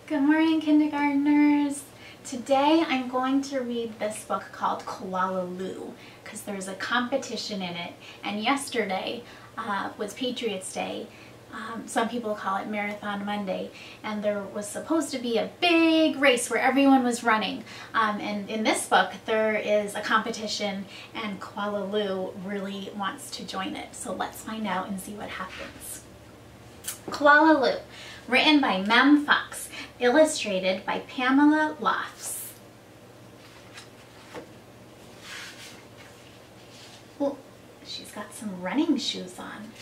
Good morning, kindergartners. Today I'm going to read this book called Koala Lou because there's a competition in it, and yesterday was Patriots Day. Some people call it Marathon Monday, and there was supposed to be a big race where everyone was running, and in this book there is a competition and Koala Lou really wants to join it. So let's find out and see what happens. Koala Lou, written by Mem Fox, illustrated by Pamela Lofts. Oh, she's got some running shoes on.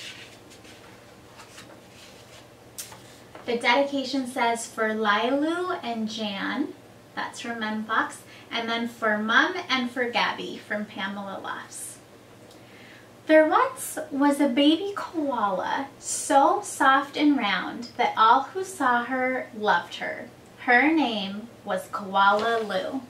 The dedication says for Lilu and Jan, that's from Mem Fox, and then for Mum and for Gabby from Pamela Lofts. There once was a baby koala, so soft and round that all who saw her loved her. Her name was Koala Lou.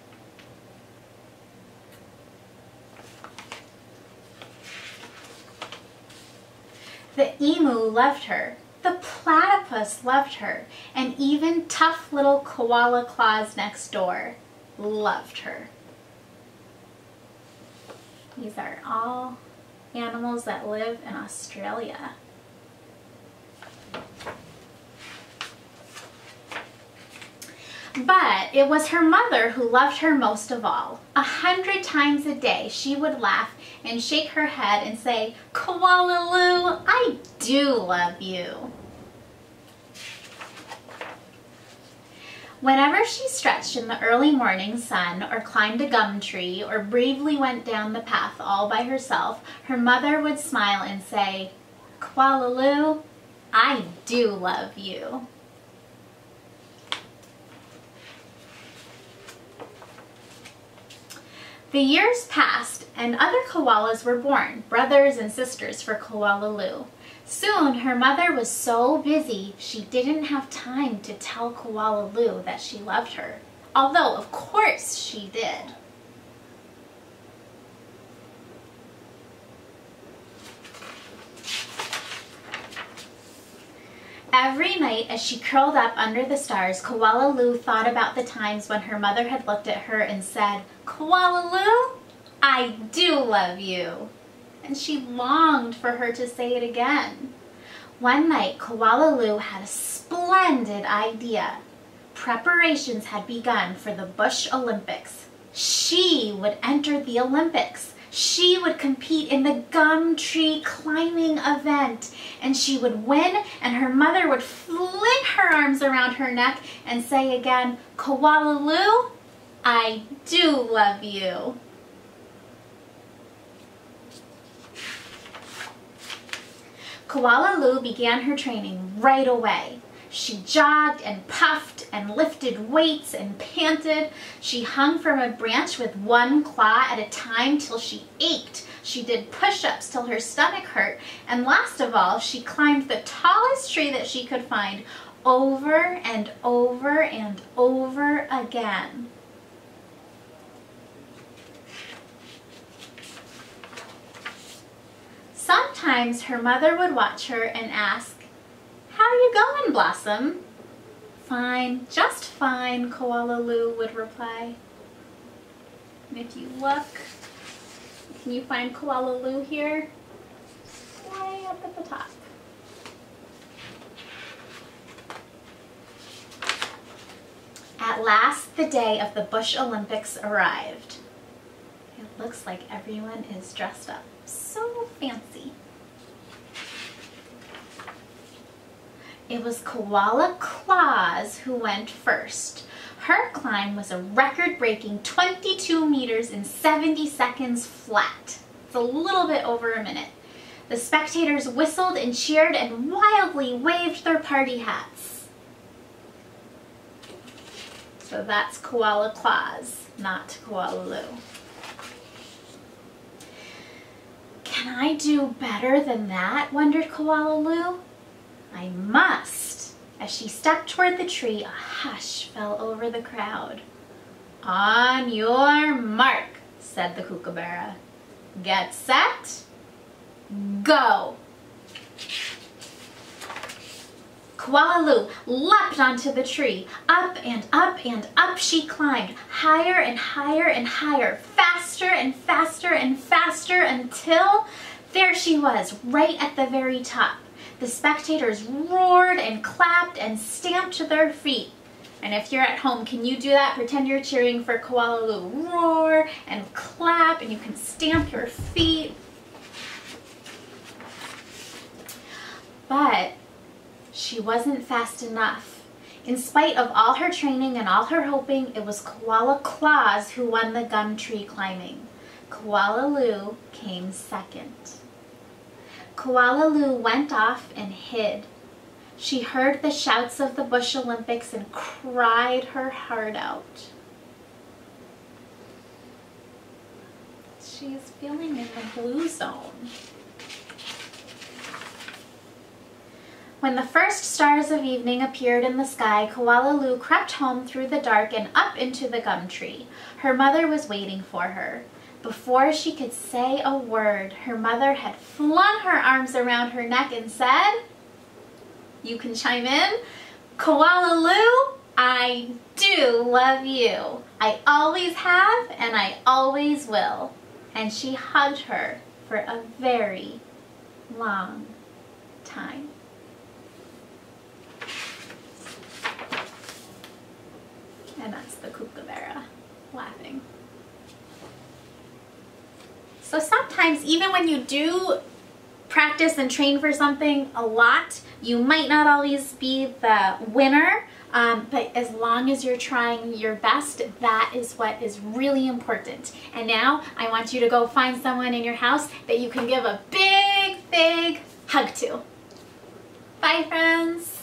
The emu loved her, the platypus loved her, and even tough little Koala Claus next door loved her. These are all animals that live in Australia. But it was her mother who loved her most of all. 100 times a day she would laugh and shake her head and say, "Koala Lou, I do love you." Whenever she stretched in the early morning sun or climbed a gum tree or bravely went down the path all by herself, her mother would smile and say, "Koala Lou, I do love you." The years passed and other koalas were born, brothers and sisters for Koala Lou. Soon her mother was so busy she didn't have time to tell Koala Lou that she loved her, although of course she did. Every night as she curled up under the stars, Koala Lou thought about the times when her mother had looked at her and said, "Koala Lou, I do love you." And she longed for her to say it again. One night, Koala Lou had a splendid idea. Preparations had begun for the Bush Olympics. She would enter the Olympics. She would compete in the gum tree climbing event, and she would win, and her mother would fling her arms around her neck and say again, "Koala Lou, I do love you." Koala Lou began her training right away. She jogged and puffed and lifted weights and panted. She hung from a branch with one claw at a time till she ached. She did push-ups till her stomach hurt. And last of all, she climbed the tallest tree that she could find over and over and over again. Sometimes her mother would watch her and ask, "How are you going, Blossom?" "Fine, just fine," Koala Lou would reply. And if you look, can you find Koala Lou here? Way up at the top. At last, the day of the Bush Olympics arrived. It looks like everyone is dressed up so fancy. It was Koala Claus who went first. Her climb was a record-breaking 22 meters in 70 seconds flat. It's a little bit over a minute. The spectators whistled and cheered and wildly waved their party hats. So that's Koala Claus, not Koala Lou. "Can I do better than that?" wondered Koala Lou. "I must." As she stepped toward the tree, a hush fell over the crowd. "On your mark," said the kookaburra. "Get set, go." Koala Lou leapt onto the tree. Up and up and up she climbed, higher and higher and higher, faster and faster and faster, until there she was, right at the very top. The spectators roared and clapped and stamped their feet. And if you're at home, can you do that? Pretend you're cheering for Koala Lou. Roar and clap, and you can stamp your feet. But she wasn't fast enough. In spite of all her training and all her hoping, it was Koala Claus who won the gum tree climbing. Koala Lou came second. Koala Lou went off and hid. She heard the shouts of the Bush Olympics and cried her heart out. She is feeling in the blue zone. When the first stars of evening appeared in the sky, Koala Lou crept home through the dark and up into the gum tree. Her mother was waiting for her. Before she could say a word, her mother had flung her arms around her neck and said, you can chime in, Koala Lou, I do love you. I always have and I always will. And she hugged her for a very long time. And that's the kookaburra laughing. So sometimes, even when you do practice and train for something a lot, you might not always be the winner, but as long as you're trying your best, that is what is really important. And now I want you to go find someone in your house that you can give a big, big hug to. Bye, friends.